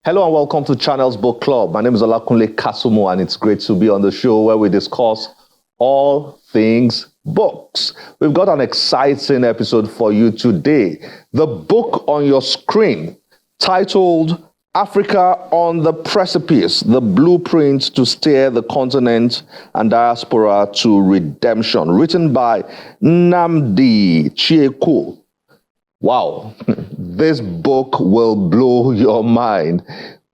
Hello and welcome to Channels Book Club. My name is Olakunle Kasumo and it's great to be on the show where we discuss all things books. We've got an exciting episode for you today. The book on your screen, titled Africa on the Precipice, the blueprint to steer the continent and diaspora to redemption, written by Nnamdi Chiekwu. Wow, this book will blow your mind.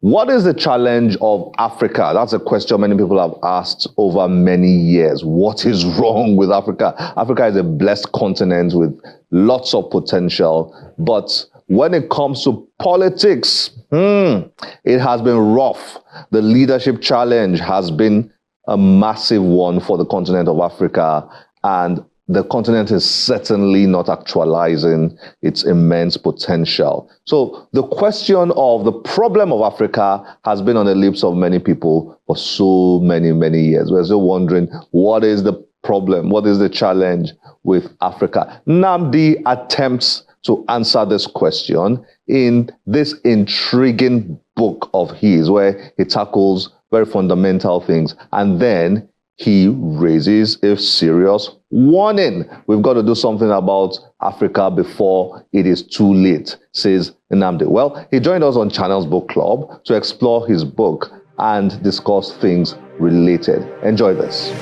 What is the challenge of Africa? That's a question many people have asked over many years. What is wrong with Africa? Africa is a blessed continent with lots of potential, but when it comes to politics, it has been rough. The leadership challenge has been a massive one for the continent of Africa, and the continent is certainly not actualizing its immense potential. So the question of the problem of Africa has been on the lips of many people for so many, many years. We're still wondering, what is the problem? What is the challenge with Africa? Nnamdi attempts to answer this question in this intriguing book of his, where he tackles very fundamental things, and then he raises a serious warning. We've got to do something about Africa before it is too late, says Nnamdi. Well, he joined us on Channels Book Club to explore his book and discuss things related. Enjoy this.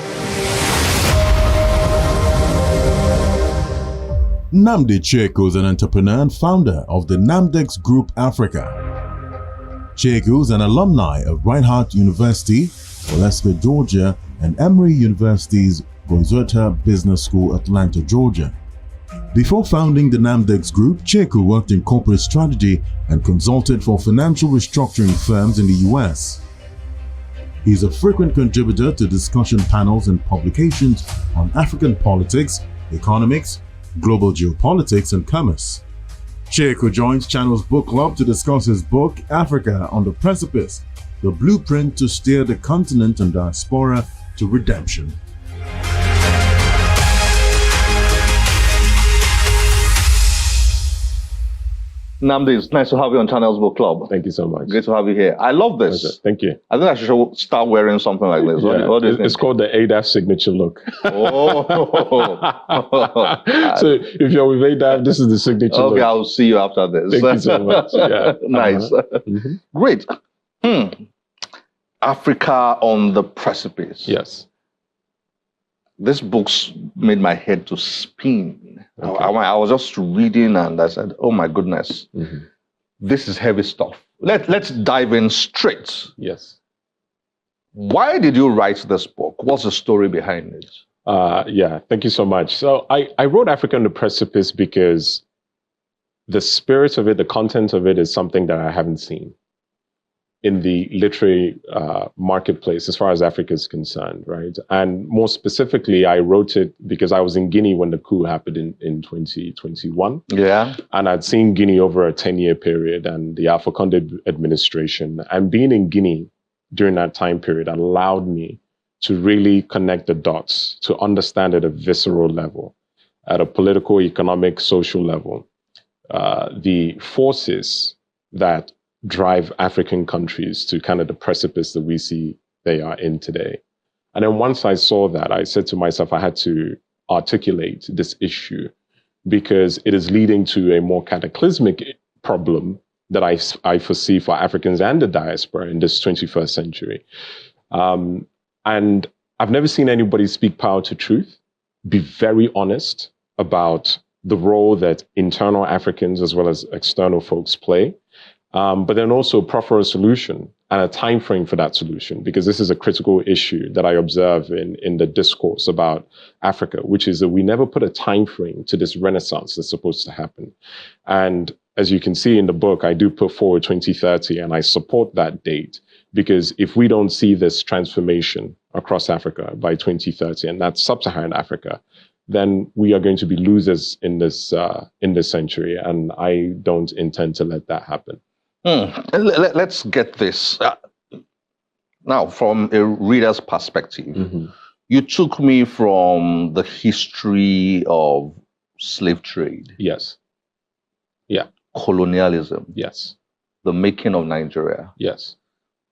Nnamdi Chiekwu is an entrepreneur and founder of the Nnamdi Group Africa. Chiekwu is an alumni of Reinhardt University, Waleska, Georgia, and Emory University's Goizueta Business School, Atlanta, Georgia. Before founding the Nnamdi Group, Chiekwu worked in corporate strategy and consulted for financial restructuring firms in the US. He is a frequent contributor to discussion panels and publications on African politics, economics, global geopolitics, and commerce. Chiekwu joins Channels Book Club to discuss his book, Africa on the Precipice, the blueprint to steer the continent and diaspora to redemption. Nnamdi, it's nice to have you on Channels Book Club. Thank you so much. Great to have you here. I love this. Okay, thank you. I think I should start wearing something like this. What do you think? It's called the ADAF signature look. Oh. So if you're with ADAF, this is the signature look. Okay, I'll see you after this. Thank you so much. Yeah. Nice. Great. Africa on the Precipice. Yes. This book's made my head to spin. Okay. I was just reading and I said, oh my goodness, this is heavy stuff. Let's dive in straight. Yes. Why did you write this book? What's the story behind it? Yeah, thank you so much. So I wrote Africa on the Precipice because the spirit of it, the content of it is something that I haven't seen in the literary marketplace as far as Africa is concerned, right? And more specifically, I wrote it because I was in Guinea when the coup happened in 2021. Yeah. And I'd seen Guinea over a 10-year period and the Alpha Condé administration. And being in Guinea during that time period allowed me to really connect the dots, to understand at a visceral level, at a political, economic, social level, the forces that drive African countries to kind of the precipice that we see they are in today. And then once I saw that, I said to myself, I had to articulate this issue because it is leading to a more cataclysmic problem that I foresee for Africans and the diaspora in this 21st century. And I've never seen anybody speak power to truth, be very honest about the role that internal Africans as well as external folks play. But then also proffer a solution and a time frame for that solution, because this is a critical issue that I observe in the discourse about Africa, which is that we never put a time frame to this renaissance that's supposed to happen. And as you can see in the book, I do put forward 2030, and I support that date, because if we don't see this transformation across Africa by 2030, and that's sub-Saharan Africa, then we are going to be losers in this century, and I don't intend to let that happen. Let's get this. Now, from a reader's perspective, you took me from the history of slave trade. Yes. Yeah. Colonialism. Yes. the making of Nigeria. Yes.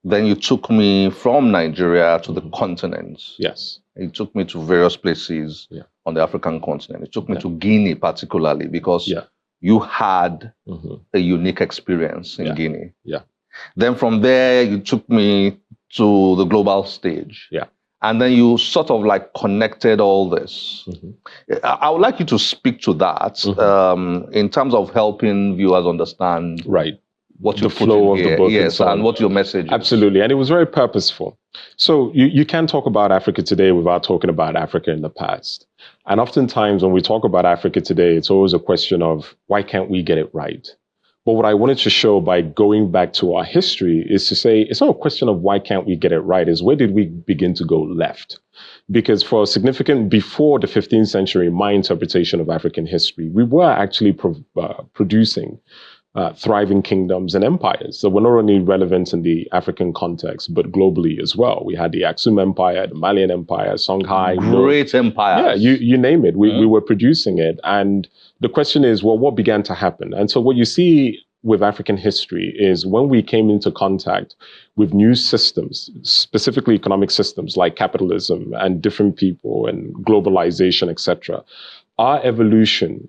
Then you took me from Nigeria to the continent. Yes. You took me to various places on the African continent. You took me to Guinea particularly because you had a unique experience in Guinea. Yeah. Then from there, you took me to the global stage. Yeah. And then you sort of like connected all this. I would like you to speak to that in terms of helping viewers understand what the flow of the book, and what your message is. Absolutely, and it was very purposeful. So you can't talk about Africa today without talking about Africa in the past. And oftentimes when we talk about Africa today, it's always a question of why can't we get it right? But what I wanted to show by going back to our history is to say it's not a question of why can't we get it right, is where did we begin to go left? Because for a significant, before the 15th century, my interpretation of African history, we were actually producing thriving kingdoms and empires that were not only relevant in the African context, but globally as well. We had the Aksum Empire, the Malian Empire, Songhai. Great empires. Yeah, you name it. We were producing it. And the question is, well, what began to happen? And so what you see with African history is when we came into contact with new systems, specifically economic systems like capitalism and different people and globalization, etc., our evolution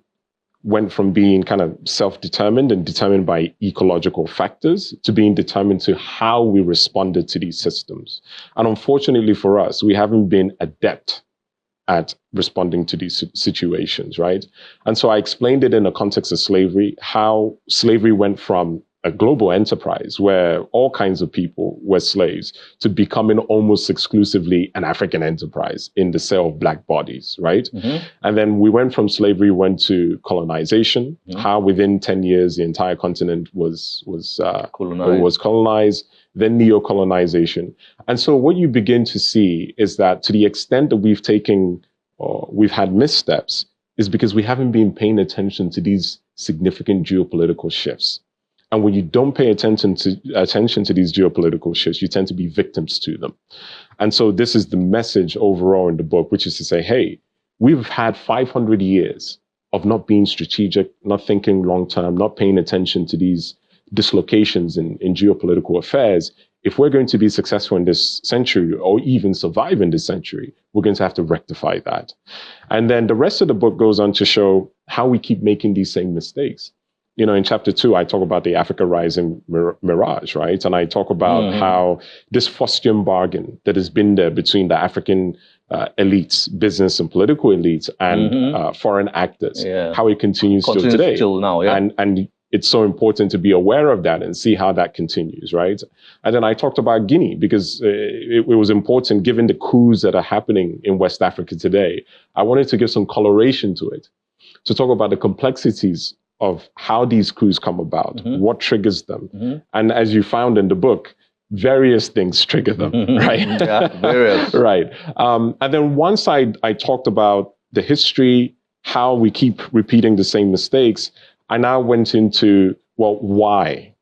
went from being kind of self-determined and determined by ecological factors to being determined to how we responded to these systems. And unfortunately for us, we haven't been adept at responding to these situations, right? And so I explained it in the context of slavery, how slavery went from a global enterprise where all kinds of people were slaves to becoming almost exclusively an African enterprise in the sale of black bodies, right? And then we went from slavery, went to colonization, how within 10 years the entire continent was colonized, then neo-colonization. And so what you begin to see is that to the extent that we've taken or we've had missteps is because we haven't been paying attention to these significant geopolitical shifts. And when you don't pay attention to these geopolitical shifts, you tend to be victims to them. And so this is the message overall in the book, which is to say, hey, we've had 500 years of not being strategic, not thinking long-term, not paying attention to these dislocations in geopolitical affairs. If we're going to be successful in this century or even survive in this century, we're going to have to rectify that. And then the rest of the book goes on to show how we keep making these same mistakes. You know, in chapter 2, I talk about the Africa Rising mirage, right? And I talk about how this Faustian bargain that has been there between the African elites, business and political elites, and foreign actors, how it continues till today. Till now, and it's so important to be aware of that and see how that continues, right? And then I talked about Guinea because it was important, given the coups that are happening in West Africa today. I wanted to give some coloration to it, to talk about the complexities of how these coups come about, what triggers them. And as you found in the book, various things trigger them, right? Various. Right. And then once I talked about the history, how we keep repeating the same mistakes, I now went into, well, why?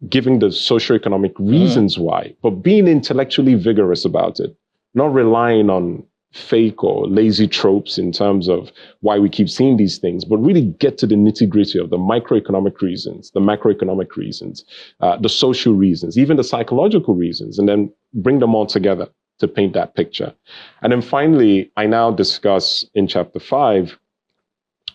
Giving the socioeconomic reasons why, but being intellectually vigorous about it, not relying on fake or lazy tropes in terms of why we keep seeing these things, but really get to the nitty-gritty of the microeconomic reasons, the macroeconomic reasons, the social reasons, even the psychological reasons, and then bring them all together to paint that picture. And then finally, I now discuss in chapter 5,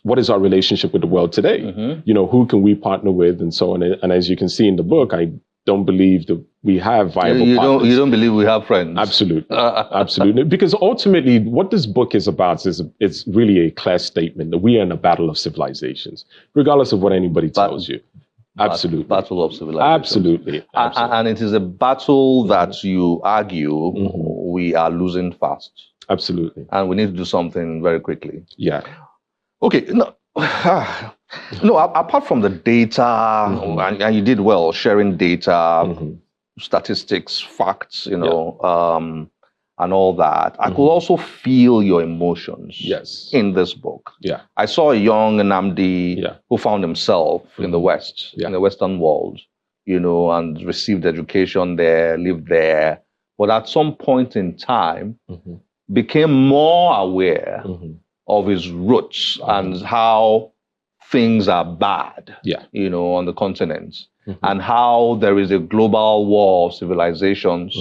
what is our relationship with the world today? You know, who can we partner with and so on. And as you can see in the book, I don't believe that we have viable partners. You don't believe we have friends? Absolutely. Absolutely. Because ultimately, what this book is about is it's really a clear statement that we are in a battle of civilizations, regardless of what anybody tells you. Absolutely. Battle of civilizations. Absolutely. And it is a battle that you argue we are losing fast. Absolutely. And we need to do something very quickly. Yeah. Okay. No, apart from the data, and you did well sharing data, statistics, facts, you know, and all that, I could also feel your emotions in this book. Yeah. I saw a young Nnamdi who found himself in the West, in the Western world, you know, and received education there, lived there, but at some point in time became more aware of his roots and how things are bad, you know, on the continent. and how there is a global war of civilizations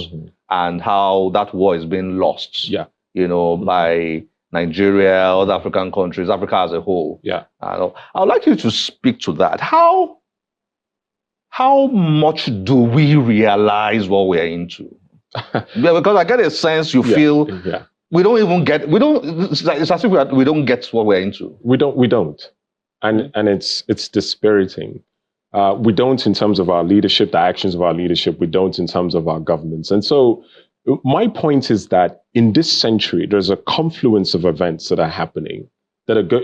and how that war is being lost, by Nigeria, other African countries, Africa as a whole. Yeah. I would like you to speak to that. How much do we realize what we're into? Because I get a sense you feel we don't even get, it's as if we don't get what we're into. We don't. And it's dispiriting. We don't in terms of our leadership, the actions of our leadership. We don't in terms of our governments. And so my point is that in this century, there's a confluence of events that are happening that are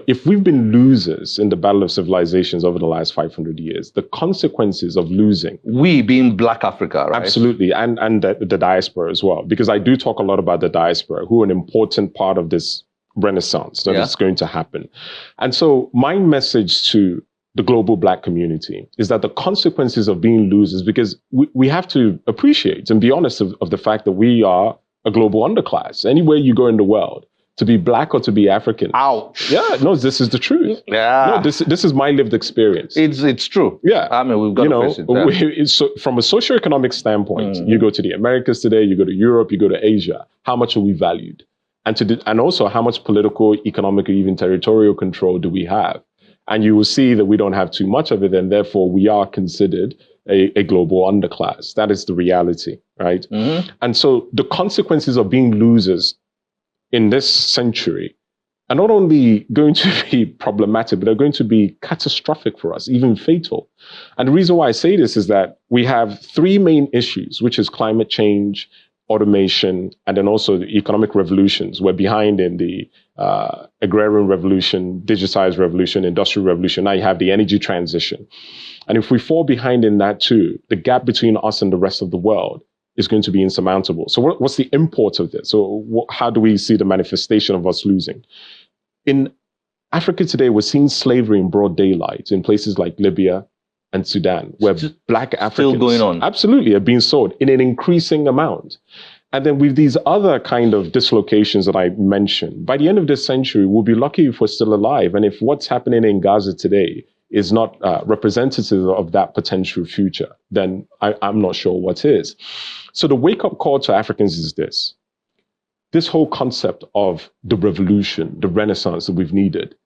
if we've been losers in the battle of civilizations over the last 500 years, the consequences of losing. We being Black Africa, right? Absolutely. And the diaspora as well, because I do talk a lot about the diaspora, who are an important part of this renaissance that is going to happen. And so my message to the global Black community is that the consequences of being losers, because we have to appreciate and be honest of the fact that we are a global underclass. Anywhere you go in the world, to be Black or to be African. Ouch. Yeah, no, this is the truth. Yeah. No, this is my lived experience. It's true. Yeah. I mean, we've got to face it. From a socioeconomic standpoint, you go to the Americas today, you go to Europe, you go to Asia, how much are we valued? And also how much political, economic, or even territorial control do we have? And you will see that we don't have too much of it, and therefore we are considered a global underclass. That is the reality, right? And so the consequences of being losers in this century are not only going to be problematic, but they're going to be catastrophic for us, even fatal. And the reason why I say this is that we have three main issues, which is climate change, automation, and then also the economic revolutions. We're behind in the agrarian revolution, digitized revolution, industrial revolution. Now you have the energy transition. And if we fall behind in that too, the gap between us and the rest of the world is going to be insurmountable. So what's the import of this? So how do we see the manifestation of us losing? In Africa today, we're seeing slavery in broad daylight in places like Libya and Sudan, where Black Africans still going on. Absolutely are being sold in an increasing amount. And then with these other kind of dislocations that I mentioned, by the end of this century, we'll be lucky if we're still alive. And if what's happening in Gaza today is not representative of that potential future, then I'm not sure what is. So the wake-up call to Africans is this. This whole concept of the revolution, the renaissance that we've needed,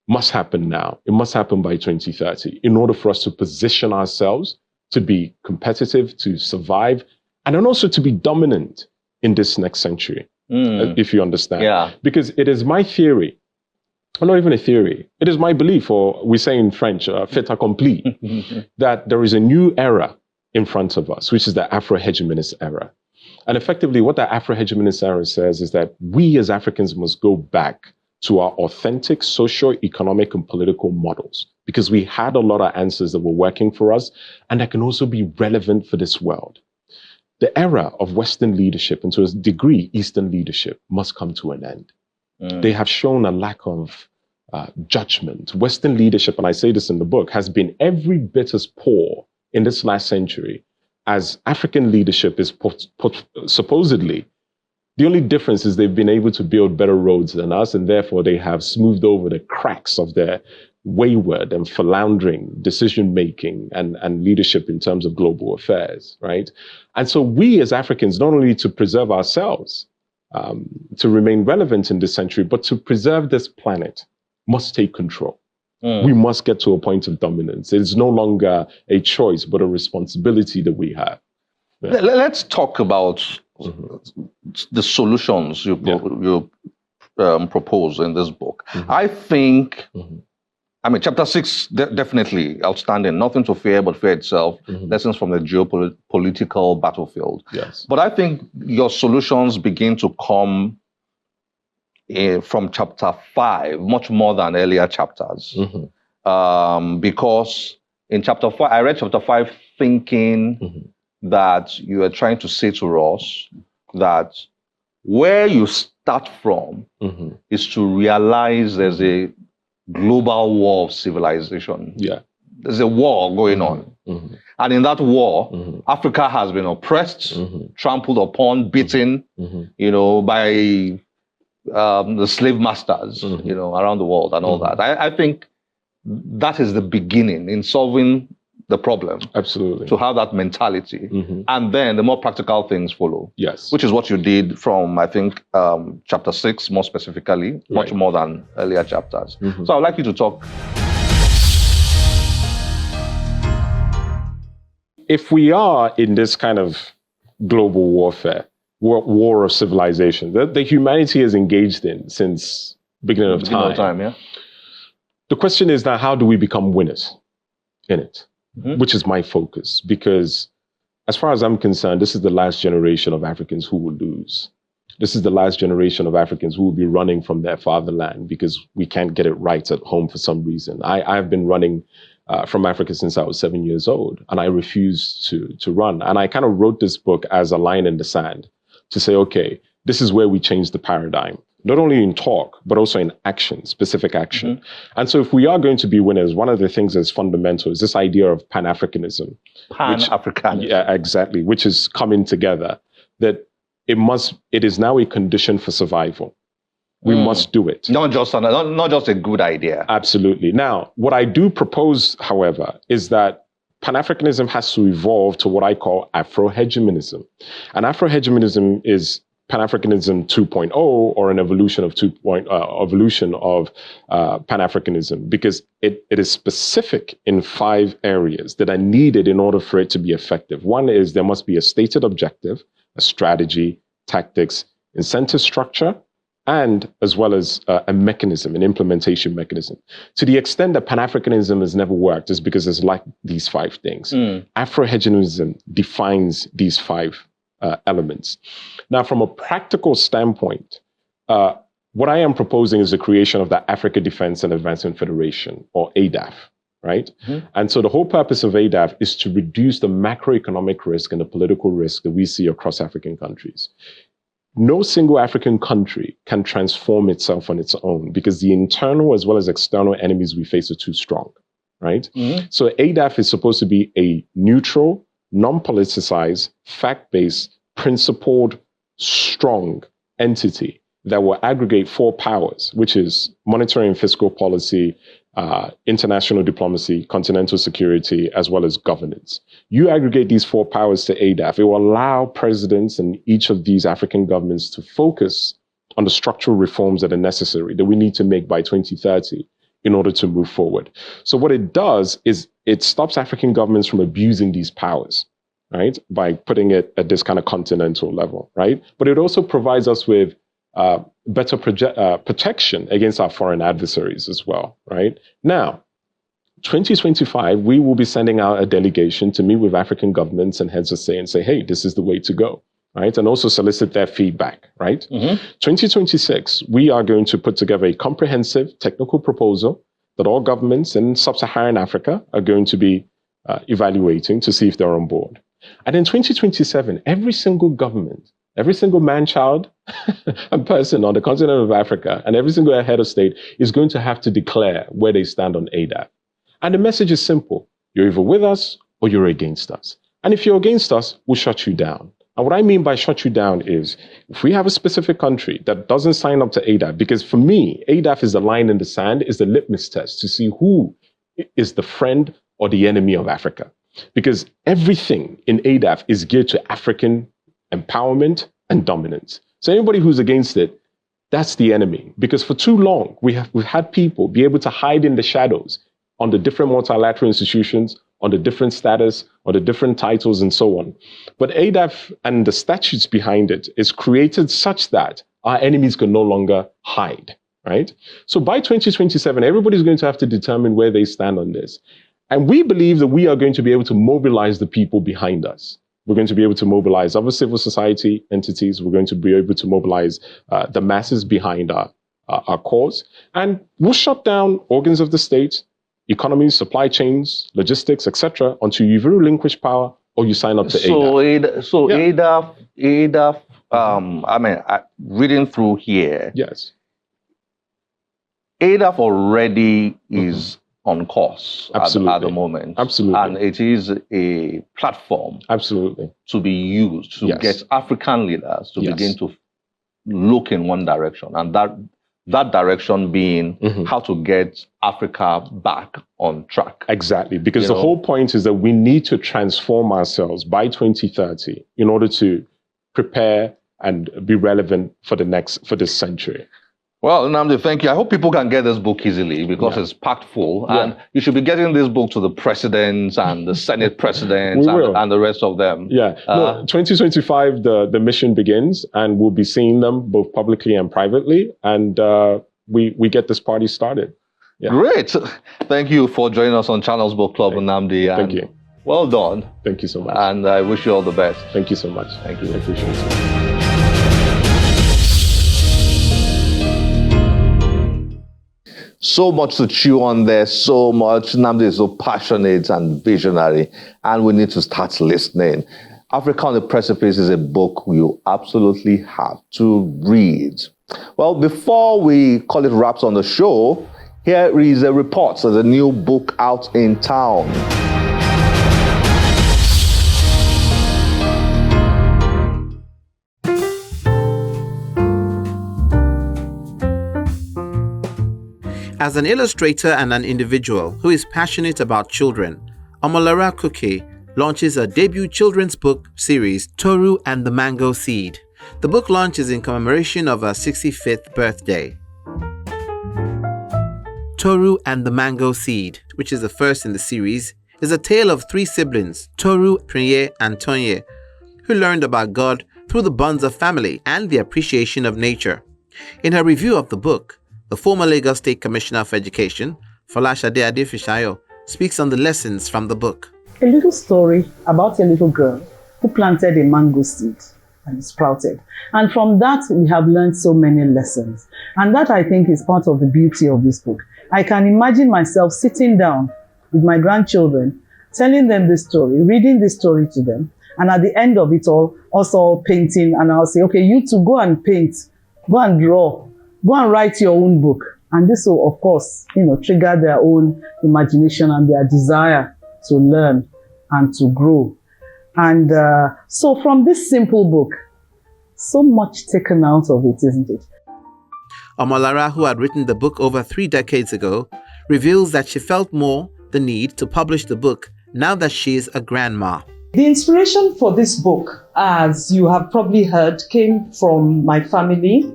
must happen now. It must happen by 2030 in order for us to position ourselves to be competitive, to survive, and then also to be dominant in this next century, if you understand. Yeah. Because it is my theory, or not even a theory, it is my belief, or we say in French, fait accompli, that there is a new era in front of us, which is the Afro-hegemonist era. And effectively, what the Afro-hegemonist era says is that we as Africans must go back to our authentic social, economic, and political models, because we had a lot of answers that were working for us and that can also be relevant for this world. The era of Western leadership, and to a degree, Eastern leadership, must come to an end. They have shown a lack of judgment. Western leadership, and I say this in the book, has been every bit as poor in this last century as African leadership is supposedly. The only difference is they've been able to build better roads than us, and therefore they have smoothed over the cracks of their wayward and philandering decision-making and leadership in terms of global affairs, right? And so we as Africans, not only to preserve ourselves, to remain relevant in this century, but to preserve this planet, must take control. We must get to a point of dominance. It's no longer a choice, but a responsibility that we have. Yeah. Let's talk about the solutions you propose in this book. I think, I mean, chapter 6, definitely outstanding. Nothing to fear but fear itself. Lessons from the geopolitical battlefield. Yes. But I think your solutions begin to come from chapter 5, much more than earlier chapters. Because in chapter 5, I read chapter 5 thinking that you are trying to say to us that where you start from is to realize there's a global war of civilization. Yeah. There's a war going on. And in that war, Africa has been oppressed, trampled upon, beaten, by the slave masters, around the world and all that. I think that is the beginning in solving the problem. Absolutely. To have that mentality. And then the more practical things follow. Yes. Which is what you did from, I think, chapter 6, more specifically, much more than earlier chapters. So I'd like you to talk. If we are in this kind of global warfare, war of civilization, that the humanity is engaged in since beginning of time. The question is now, how do we become winners in it? Which is my focus, because as far as I'm concerned, this is the last generation of Africans who will lose. This is the last generation of Africans who will be running from their fatherland because we can't get it right at home for some reason. I've been running from Africa since I was 7 years old, and I refused to run. And I kind of wrote this book as a line in the sand to say, okay, this is where we change the paradigm, not only in talk, but also in action, specific action. And so if we are going to be winners, one of the things that's fundamental is this idea of Pan-Africanism. Pan-Africanism. Yeah, exactly, which is coming together, that it is now a condition for survival. We must do it. Not just a good idea. Absolutely. Now, what I do propose, however, is that Pan-Africanism has to evolve to what I call Afro-hegemonism. And Afro-hegemonism is Pan-Africanism 2.0, or an evolution of Pan-Africanism, because it is specific in 5 areas that are needed in order for it to be effective. One is there must be a stated objective, a strategy, tactics, incentive structure, and as well as a mechanism, an implementation mechanism. To the extent that Pan-Africanism has never worked is because it's like these 5 things. Afro-hegemonism defines these 5 elements. Now, from a practical standpoint, what I am proposing is the creation of the Africa Defense and Advancement Federation, or ADAF, right? And so the whole purpose of ADAF is to reduce the macroeconomic risk and the political risk that we see across African countries. No single African country can transform itself on its own because the internal as well as external enemies we face are too strong, right? So ADAF is supposed to be a neutral, non-politicized, fact-based, principled, strong entity that will aggregate 4 powers, which is monetary and fiscal policy, international diplomacy, continental security, as well as governance. You aggregate these 4 powers to ADAF. It will allow presidents and each of these African governments to focus on the structural reforms that are necessary, that we need to make by 2030 in order to move forward. So what it does is it stops African governments from abusing these powers, right, by putting it at this kind of continental level, right? But it also provides us with better protection against our foreign adversaries as well, right? Now, 2025, we will be sending out a delegation to meet with African governments and heads of state and say, hey, this is the way to go, right? And also solicit their feedback, right? 2026, we are going to put together a comprehensive technical proposal that all governments in sub-Saharan Africa are going to be evaluating to see if they're on board. And in 2027, every single government, every single man-child and person on the continent of Africa and every single head of state is going to have to declare where they stand on ADAF. And the message is simple. You're either with us or you're against us. And if you're against us, we'll shut you down. And what I mean by shut you down is if we have a specific country that doesn't sign up to ADAF, because for me, ADAF is the line in the sand, is the litmus test to see who is the friend or the enemy of Africa. Because everything in ADAF is geared to African empowerment and dominance. So anybody who's against it, that's the enemy. Because for too long, we've had people be able to hide in the shadows on the different multilateral institutions, on the different status, on the different titles and so on. But ADAF and the statutes behind it is created such that our enemies can no longer hide, right? So by 2027, everybody's going to have to determine where they stand on this. And we believe that we are going to be able to mobilize the people behind us. We're going to be able to mobilize other civil society entities. We're going to be able to mobilize the masses behind our cause. And we'll shut down organs of the state, economies, supply chains, logistics, etc., until you've relinquished power or you sign up to ADAF. ADAF, I mean, reading through here, yes, ADAF already is on course at the moment. Absolutely. And it is a platform to be used to get African leaders to begin to look in one direction. And that That direction being how to get Africa back on track. Exactly, because the whole point is that we need to transform ourselves by 2030 in order to prepare and be relevant for this century. Well, Nnamdi, thank you. I hope people can get this book easily because it's packed full. Yeah. And you should be getting this book to the presidents and the Senate presidents and the rest of them. Yeah. 2025, the mission begins, and we'll be seeing them both publicly and privately. And we get this party started. Yeah. Great. Thank you for joining us on Channels Book Club, Nnamdi. Thank you. Well done. Thank you so much. And I wish you all the best. Thank you so much. Thank you. I appreciate it. So much to chew on there, so much. Nnamdi is so passionate and visionary, and we need to start listening. Africa on the Precipice is a book you absolutely have to read. Well, before we call it wraps on the show, here is a report. There's a new book out in town. As an illustrator and an individual who is passionate about children, Omolara Kuke launches a debut children's book series, Toru and the Mango Seed. The book launch is in commemoration of her 65th birthday. Toru and the Mango Seed, which is the first in the series, is a tale of three siblings, Toru, Prinye, and Tonye, who learned about God through the bonds of family and the appreciation of nature. In her review of the book, the former Lagos State Commissioner for Education, Folashade Adefishayo, speaks on the lessons from the book. A little story about a little girl who planted a mango seed and it sprouted. And from that, we have learned so many lessons. And that, I think, is part of the beauty of this book. I can imagine myself sitting down with my grandchildren, telling them this story, reading this story to them, and at the end of it all, also painting, and I'll say, okay, you two go and paint, go and draw, go and write your own book. And this will, of course, trigger their own imagination and their desire to learn and to grow. And so from this simple book, so much taken out of it, isn't it? Omolara, who had written the book over 3 decades ago, reveals that she felt more the need to publish the book now that she is a grandma. The inspiration for this book, as you have probably heard, came from my family.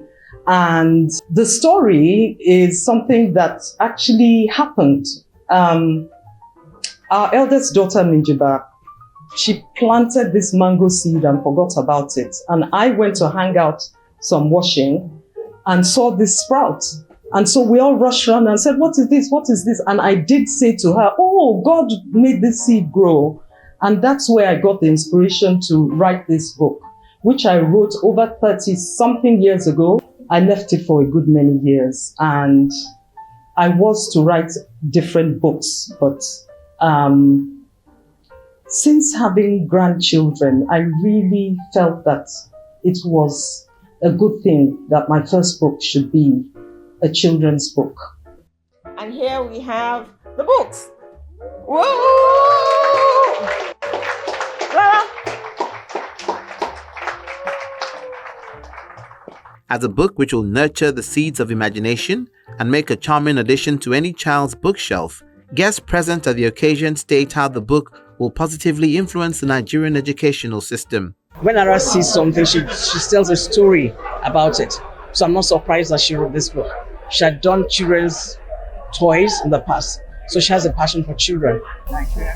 And the story is something that actually happened. Our eldest daughter, Minjiba, she planted this mango seed and forgot about it. And I went to hang out some washing and saw this sprout. And so we all rushed around and said, what is this? What is this? And I did say to her, oh, God made this seed grow. And that's where I got the inspiration to write this book, which I wrote over 30-something years ago. I left it for a good many years, and I was to write different books. But since having grandchildren, I really felt that it was a good thing that my first book should be a children's book. And here we have the books. Whoa! Lara. As a book which will nurture the seeds of imagination and make a charming addition to any child's bookshelf, guests present at the occasion state how the book will positively influence the Nigerian educational system. When Lara sees something, she tells a story about it. So I'm not surprised that she wrote this book. She had done children's toys in the past, so she has a passion for children.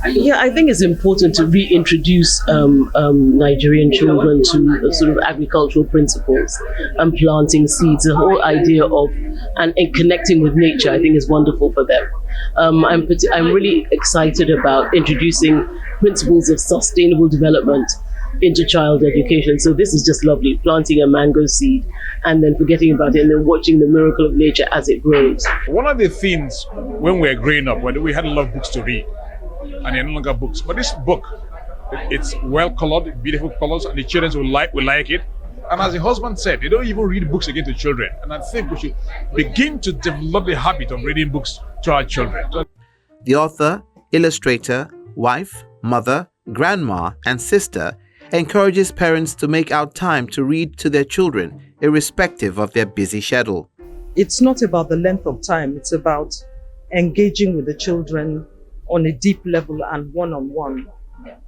Yeah, I think it's important to reintroduce Nigerian children to sort of agricultural principles and planting seeds. The whole idea of and connecting with nature, I think, is wonderful for them. I'm really excited about introducing principles of sustainable development into child education. So this is just lovely, planting a mango seed and then forgetting about it and then watching the miracle of nature as it grows. One of the things when we were growing up, we had a lot of books to read and they're no longer books. But this book, it's well colored, beautiful colors, and the children will like it. And as the husband said, they don't even read books again to children. And I think we should begin to develop the habit of reading books to our children. The author, illustrator, wife, mother, grandma, and sister encourages parents to make out time to read to their children, irrespective of their busy schedule. it's not about the length of time, it's about engaging with the children on a deep level and one-on-one.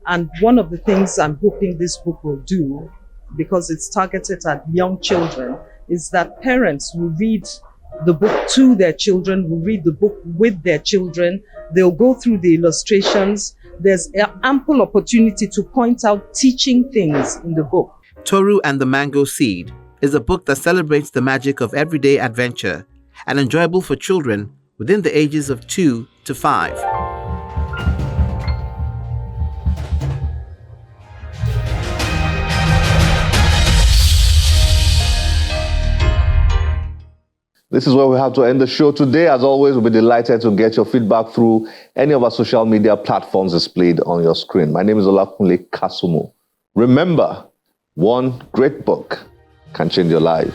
And one of the things I'm hoping this book will do, because it's targeted at young children, is that parents will read the book to their children, will read the book with their children. They'll go through the illustrations. There's ample opportunity to point out teaching things in the book. Toru and the Mango Seed is a book that celebrates the magic of everyday adventure and enjoyable for children within the ages of 2 to 5. This is where we have to end the show today. As always, we'll be delighted to get your feedback through any of our social media platforms displayed on your screen. My name is Olakunle Kasumu. Remember, one great book can change your life.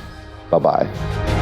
Bye-bye.